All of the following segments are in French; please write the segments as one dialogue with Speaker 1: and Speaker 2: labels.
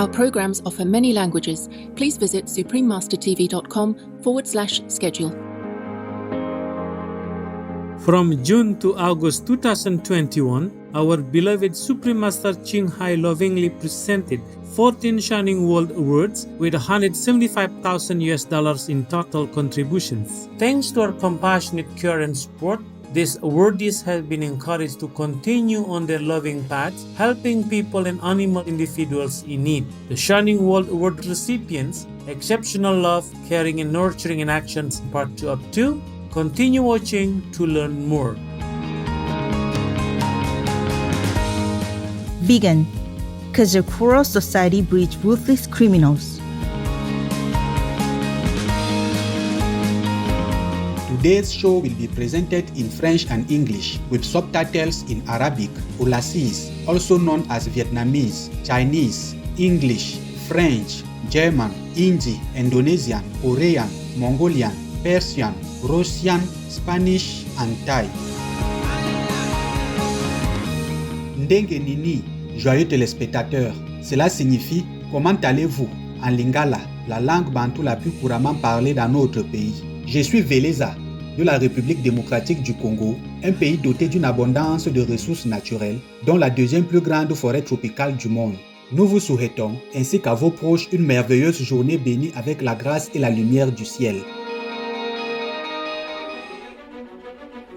Speaker 1: Our programs offer many languages. Please visit suprememastertv.com/schedule.
Speaker 2: From June to August 2021, our beloved Supreme Master Ching Hai lovingly presented 14 Shining World Awards with $175,000 in total contributions. Thanks to our compassionate care and support, these awardees have been encouraged to continue on their loving path, helping people and animal individuals in need. The Shining World Award recipients, Exceptional Love, Caring and Nurturing in Actions Part 2 up to. Continue watching to learn more.
Speaker 3: Vegan, because the cruel society breeds ruthless criminals.
Speaker 4: Today's show will be presented in French and English with subtitles in Arabic, Aulacese, also known as Vietnamese, Chinese, English, French, German, Hindi, Indonesian, Korean, Mongolian, Persian, Russian, Spanish, and Thai. Ndenge nini, joyeux téléspectateurs, cela signifie comment allez-vous en lingala, la langue bantou la plus couramment parlée dans notre pays. Je suis Veleza, de la République démocratique du Congo, un pays doté d'une abondance de ressources naturelles, dont la deuxième plus grande forêt tropicale du monde. Nous vous souhaitons, ainsi qu'à vos proches, une merveilleuse journée bénie avec la grâce et la lumière du ciel.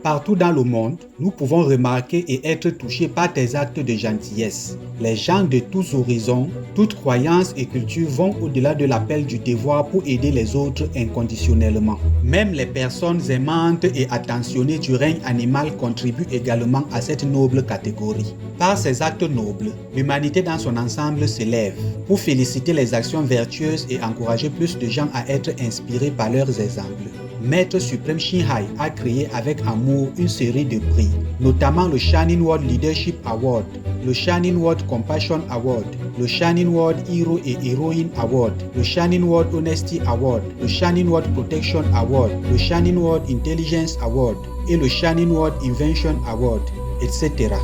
Speaker 4: Partout dans le monde, nous pouvons remarquer et être touchés par tes actes de gentillesse. Les gens de tous horizons, toutes croyances et cultures vont au-delà de l'appel du devoir pour aider les autres inconditionnellement. Même les personnes aimantes et attentionnées du règne animal contribuent également à cette noble catégorie. Par ces actes nobles, l'humanité dans son ensemble s'élève pour féliciter les actions vertueuses et encourager plus de gens à être inspirés par leurs exemples. Maître suprême Ching Hai a créé avec amour une série de prix, notamment le Shining World Leadership Award, le Shining World Compassion Award, le Shining World Hero et Heroine Award, le Shining World Honesty Award, le Shining World Protection Award, le Shining World Intelligence Award et le Shining World Invention Award, etc.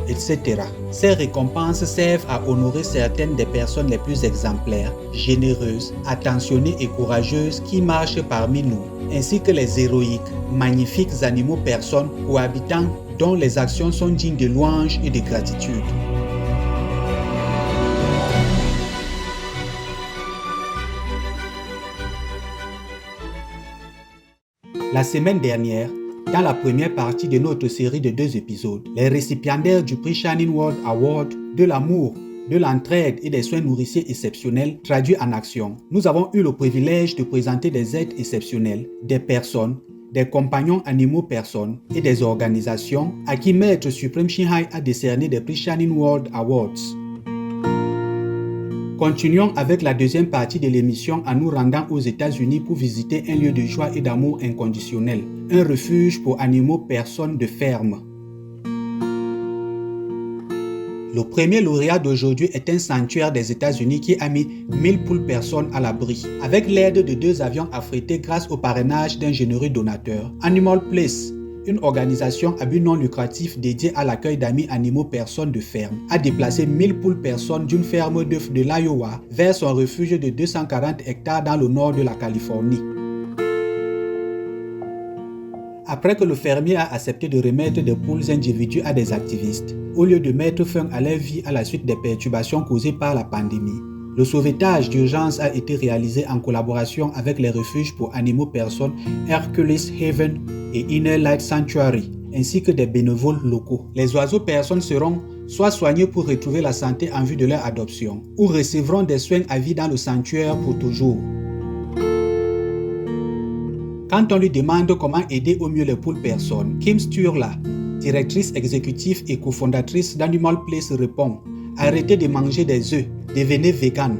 Speaker 4: etc. Ces récompenses servent à honorer certaines des personnes les plus exemplaires, généreuses, attentionnées et courageuses qui marchent parmi nous, ainsi que les héroïques, magnifiques animaux personnes cohabitants dont les actions sont dignes de louange et de gratitude. La semaine dernière, dans la première partie de notre série de 2 épisodes, les récipiendaires du prix Shining World Award de l'amour, de l'entraide et des soins nourriciers exceptionnels traduits en action, nous avons eu le privilège de présenter des aides exceptionnelles, des personnes, des compagnons animaux personnes et des organisations à qui Maître suprême Ching Hai a décerné des prix Shining World Awards. Continuons avec la deuxième partie de l'émission en nous rendant aux États-Unis pour visiter un lieu de joie et d'amour inconditionnel, un refuge pour animaux personnes de ferme. Le premier lauréat d'aujourd'hui est un sanctuaire des États-Unis qui a mis 1000 poules personnes à l'abri, avec l'aide de 2 avions affrétés grâce au parrainage d'un généreux donateur. Animal Place, une organisation à but non lucratif dédiée à l'accueil d'amis animaux personnes de ferme, a déplacé 1000 poules personnes d'une ferme d'œufs de l'Iowa vers son refuge de 240 hectares dans le nord de la Californie. Après que le fermier a accepté de remettre des poules individuelles à des activistes, au lieu de mettre fin à leur vie à la suite des perturbations causées par la pandémie, le sauvetage d'urgence a été réalisé en collaboration avec les refuges pour animaux personnes Hercules Haven et Inner Light Sanctuary, ainsi que des bénévoles locaux. Les oiseaux personnes seront soit soignés pour retrouver la santé en vue de leur adoption, ou recevront des soins à vie dans le sanctuaire pour toujours. Quand on lui demande comment aider au mieux les poules personnes, Kim Sturla, directrice exécutive et cofondatrice d'Animal Place, répond: arrêtez de manger des œufs, devenez vegan.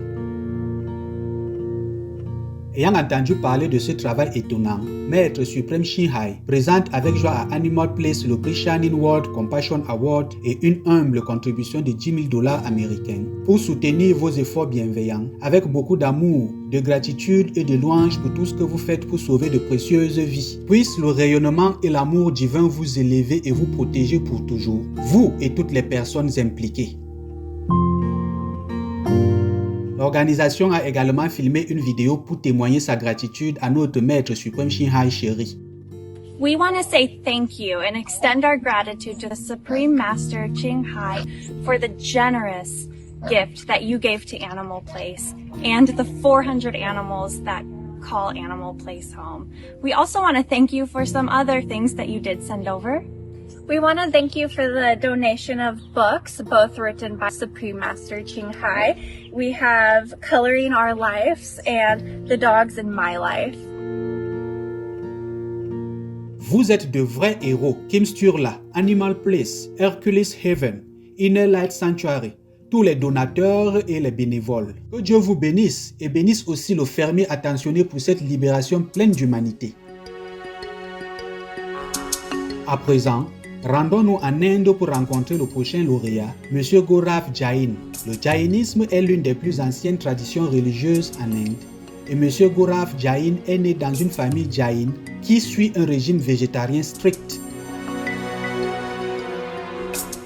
Speaker 4: Ayant entendu parler de ce travail étonnant, Maître Suprême Shin Hai présente avec joie à Animal Place le prix Shining World Compassion Award et une humble contribution de $10,000 américains pour soutenir vos efforts bienveillants avec beaucoup d'amour, de gratitude et de louange pour tout ce que vous faites pour sauver de précieuses vies. Puisse le rayonnement et l'amour divin vous élever et vous protéger pour toujours, vous et toutes les personnes impliquées. L'organisation a également filmé une vidéo pour témoigner sa gratitude à notre Maître Suprême Shin Hai chéri.
Speaker 5: We want to say thank you and extend our gratitude to the Supreme Master Ching Hai for the generous gift that you gave to Animal Place and the 400 animals that call Animal Place home. We also want to thank you for some other things that you did send over. We want to thank you for the donation of books, both written by Supreme Master Ching Hai. We have Coloring Our Lives and The Dogs in My Life.
Speaker 4: Vous êtes de vrais héros. Kim Sturla, Animal Place, Hercules Heaven, Inner Light Sanctuary, tous les donateurs et les bénévoles. Que Dieu vous bénisse et bénisse aussi le fermier attentionné pour cette libération pleine d'humanité. À présent, rendons-nous en Inde pour rencontrer le prochain lauréat, M. Gaurav Jain. Le Jainisme est l'une des plus anciennes traditions religieuses en Inde. Et M. Gaurav Jain est né dans une famille Jain qui suit un régime végétarien strict.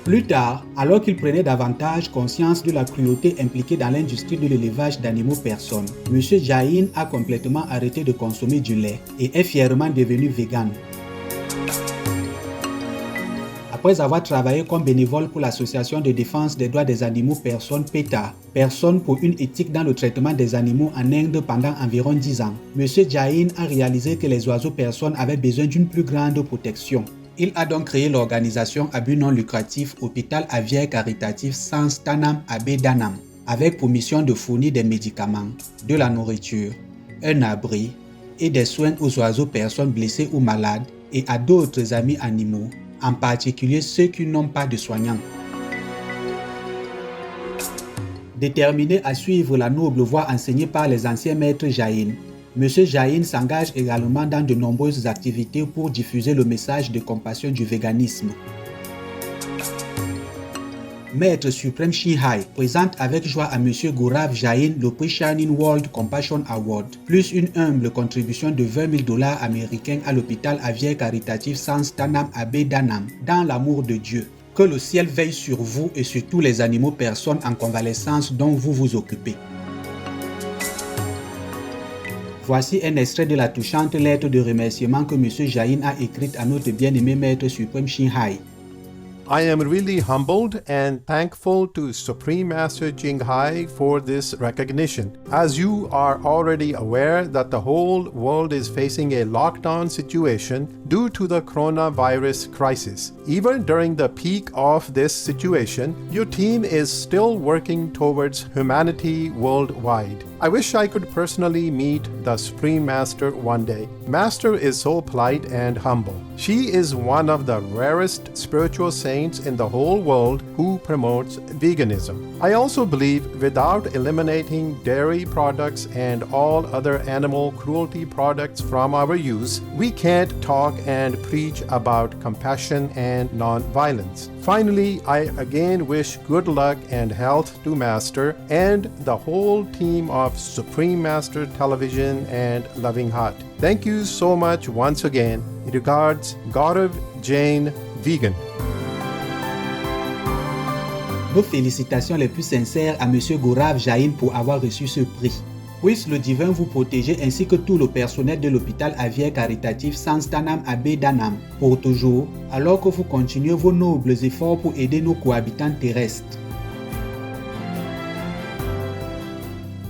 Speaker 4: Plus tard, alors qu'il prenait davantage conscience de la cruauté impliquée dans l'industrie de l'élevage d'animaux personnes, M. Jain a complètement arrêté de consommer du lait et est fièrement devenu vegan. Après avoir travaillé comme bénévole pour l'association de défense des droits des animaux personnes PETA, Personnes pour une éthique dans le traitement des animaux en Inde pendant environ 10 ans, M. Jain a réalisé que les oiseaux personnes avaient besoin d'une plus grande protection. Il a donc créé l'organisation à but non lucratif Hôpital Aviaire Caritatif Sanstanam Abedanam, avec pour mission de fournir des médicaments, de la nourriture, un abri et des soins aux oiseaux personnes blessés ou malades et à d'autres amis animaux, en particulier ceux qui n'ont pas de soignants. Déterminé à suivre la noble voie enseignée par les anciens maîtres Jain, M. Jain s'engage également dans de nombreuses activités pour diffuser le message de compassion du véganisme. Maître Suprême Shin Hai présente avec joie à M. Gaurav Jain le prix Shining World Compassion Award, plus une humble contribution de $20,000 américains à l'hôpital aviaire caritatif Sanstanam Abedanam, dans l'amour de Dieu. Que le ciel veille sur vous et sur tous les animaux personnes en convalescence dont vous vous occupez. Voici un extrait de la touchante lettre de remerciement que M. Jain a écrite à notre bien-aimé Maître Suprême Shin Hai.
Speaker 6: I am really humbled and thankful to Supreme Master Ching Hai for this recognition. As you are already aware that the whole world is facing a lockdown situation due to the coronavirus crisis. Even during the peak of this situation, your team is still working towards humanity worldwide. I wish I could personally meet the Supreme Master one day. Master is so polite and humble. She is one of the rarest spiritual saints in the whole world who promotes veganism. I also believe without eliminating dairy products and all other animal cruelty products from our use, we can't talk and preach about compassion and non-violence. Finally, I again wish good luck and health to Master and the whole team of Supreme Master Television and Loving Heart. Thank you so much once again. Regards, Gaurav Jain, Vegan.
Speaker 4: Nos félicitations les plus sincères à M. Gaurav Jain pour avoir reçu ce prix. Puisse le divin vous protéger ainsi que tout le personnel de l'hôpital aviaire caritatif Sanstanam Abedanam pour toujours, alors que vous continuez vos nobles efforts pour aider nos cohabitants terrestres.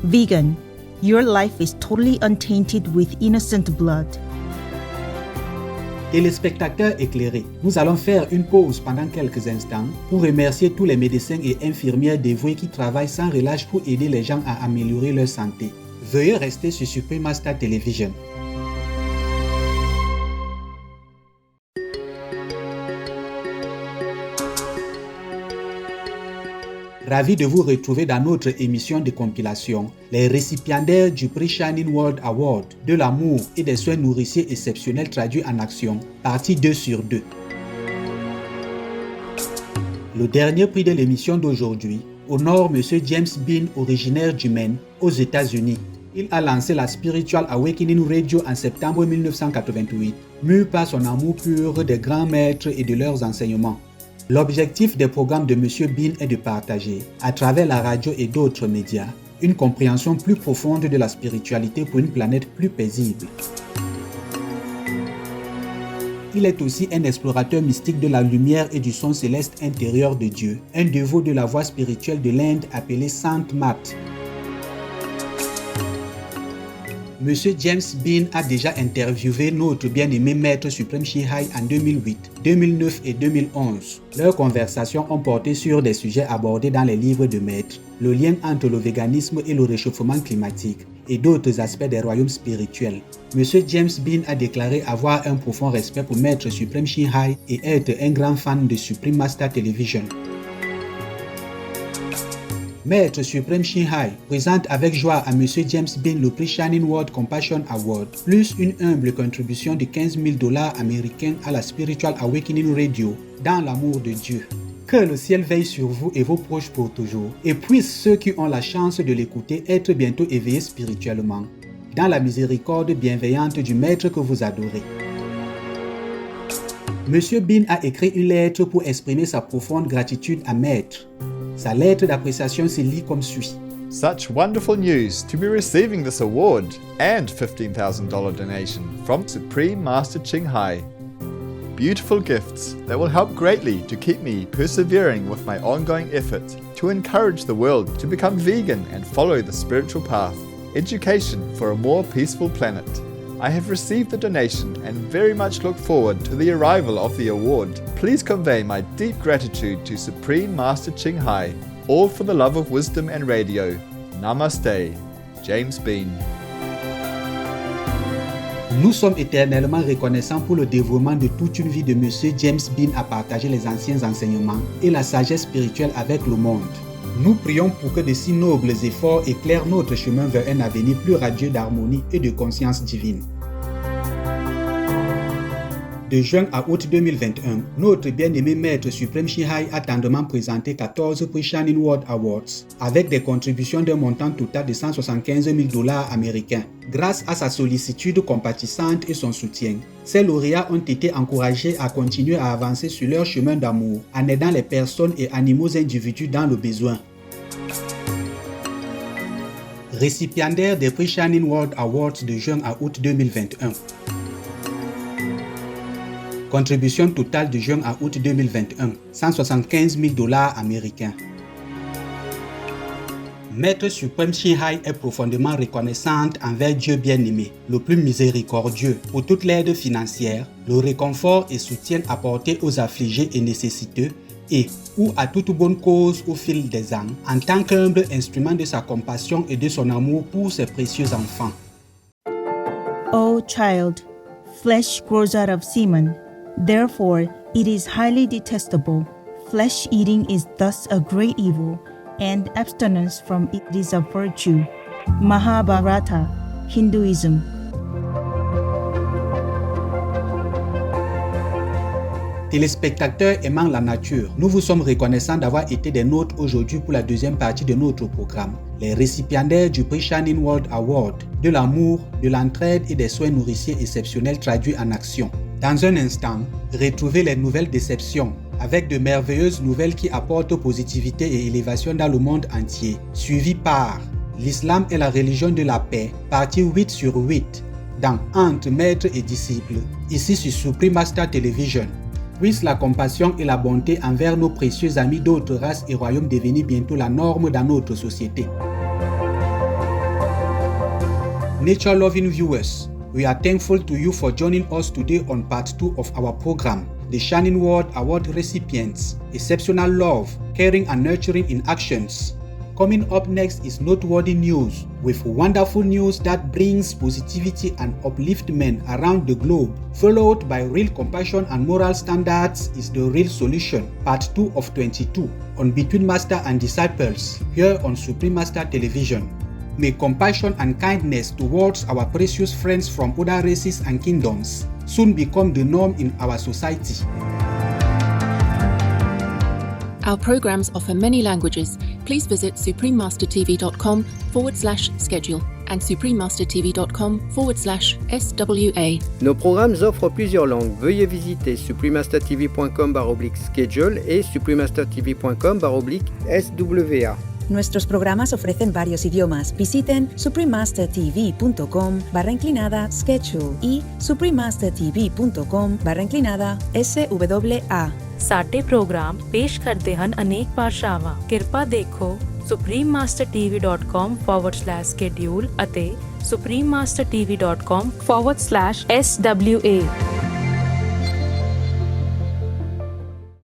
Speaker 3: Vegan, your life is totally untainted with innocent blood.
Speaker 4: Téléspectateurs éclairés, nous allons faire une pause pendant quelques instants pour remercier tous les médecins et infirmières dévoués qui travaillent sans relâche pour aider les gens à améliorer leur santé. Veuillez rester sur Supreme Master Television. Ravi de vous retrouver dans notre émission de compilation, les récipiendaires du prix Shining World Award de l'amour et des soins nourriciers exceptionnels traduits en action, partie 2 sur 2. Le dernier prix de l'émission d'aujourd'hui honore M. James Bean, originaire du Maine, aux États-Unis. Il a lancé la Spiritual Awakening Radio en septembre 1988, mu par son amour pur des grands maîtres et de leurs enseignements. L'objectif des programmes de M. Bean est de partager, à travers la radio et d'autres médias, une compréhension plus profonde de la spiritualité pour une planète plus paisible. Il est aussi un explorateur mystique de la lumière et du son céleste intérieur de Dieu, un dévot de la voie spirituelle de l'Inde appelée Sainte Marthe. Monsieur James Bean a déjà interviewé notre bien-aimé Maître Suprême Shihai en 2008, 2009 et 2011. Leurs conversations ont porté sur des sujets abordés dans les livres de Maître, le lien entre le véganisme et le réchauffement climatique, et d'autres aspects des royaumes spirituels. Monsieur James Bean a déclaré avoir un profond respect pour Maître Suprême Shihai et être un grand fan de Supreme Master Television. Maître Suprême Shihai présente avec joie à M. James Bean le prix Shining World Compassion Award, plus une humble contribution de $15,000 américains à la Spiritual Awakening Radio, dans l'amour de Dieu. Que le ciel veille sur vous et vos proches pour toujours, et puissent ceux qui ont la chance de l'écouter être bientôt éveillés spirituellement, dans la miséricorde bienveillante du Maître que vous adorez. M. Bean a écrit une lettre pour exprimer sa profonde gratitude à Maître. Sa lettre d'appréciation se lit comme suit.
Speaker 7: Such wonderful news to be receiving this award and $15,000 donation from Supreme Master Ching Hai. Beautiful gifts that will help greatly to keep me persevering with my ongoing effort to encourage the world to become vegan and follow the spiritual path. Education for a more peaceful planet. I have received the donation and very much look forward to the arrival of the award. Please convey my deep gratitude to Supreme Master Ching Hai, all for the love of wisdom and radio. Namaste, James Bean.
Speaker 4: Nous sommes éternellement reconnaissants pour le dévouement de toute une vie de M. James Bean à partager les anciens enseignements et la sagesse spirituelle avec le monde. Nous prions pour que de si nobles efforts éclairent notre chemin vers un avenir plus radieux d'harmonie et de conscience divine. De juin à août 2021, notre bien-aimé Maître Suprême Shihai a tendrement présenté 14 prix Shining World Awards, avec des contributions d'un montant total de $175,000 américains. Grâce à sa sollicitude compatissante et son soutien, ces lauréats ont été encouragés à continuer à avancer sur leur chemin d'amour, en aidant les personnes et animaux individus dans le besoin. Récipiendaire des prix Shining World Awards de juin à août 2021. Contribution totale de juin à août 2021, $175,000 américains. Maître Suprême Shihai est profondément reconnaissante envers Dieu bien-aimé, le plus miséricordieux, pour toute l'aide financière, le réconfort et soutien apporté aux affligés et nécessiteux et ou à toute bonne cause au fil des ans, en tant qu'humble instrument de sa compassion et de son amour pour ses précieux enfants.
Speaker 3: O child, flesh grows out of semen. Therefore, it is highly detestable. Flesh eating is thus a great evil, and abstinence from it is a virtue. Mahabharata, Hinduism.
Speaker 4: Téléspectateurs aimant la nature, nous vous sommes reconnaissants d'avoir été des nôtres aujourd'hui pour la deuxième partie de notre programme. Les récipiendaires du prix Shining World Award, de l'amour, de l'entraide et des soins nourriciers exceptionnels traduits en action. Dans un instant, retrouvez les nouvelles déceptions, avec de merveilleuses nouvelles qui apportent positivité et élévation dans le monde entier, suivi par l'islam est la religion de la paix, partie 8 sur 8, dans Entre maître et disciple, ici sur Supreme Master Television. Puisse la compassion et la bonté envers nos précieux amis d'autres races et royaumes devenir bientôt la norme dans notre société. Nature-loving viewers, we are thankful to you for joining us today on part 2 of our program, The Shining World Award Recipients, Exceptional Love, Caring and Nurturing in Actions. Coming up next is noteworthy news, with wonderful news that brings positivity and upliftment around the globe, followed by real compassion and moral standards is the real solution, part 2 of 22, on Between Master and Disciples, here on Supreme Master Television. May compassion and kindness towards our precious friends from other races and kingdoms soon become the norm in our society.
Speaker 1: Our programs offer many languages. Please visit suprememastertv.com/schedule and suprememastertv.com/SWA.
Speaker 8: Nos programmes offrent plusieurs langues. Veuillez visiter suprememastertv.com/schedule et suprememastertv.com/SWA.
Speaker 9: Nuestros programas ofrecen varios idiomas. Visiten suprememastertv.com/schedule y suprememastertv.com/SWA.
Speaker 10: ਸਾਡੇ ਪ੍ਰੋਗਰਾਮ ਪੇਸ਼ ਕਰਦੇ ਹਨ ਅਨੇਕ ਭਾਸ਼ਾਵਾਂ। ਕਿਰਪਾ ਦੇਖੋ suprememastertv.com/schedule ਅਤੇ suprememastertv.com/SWA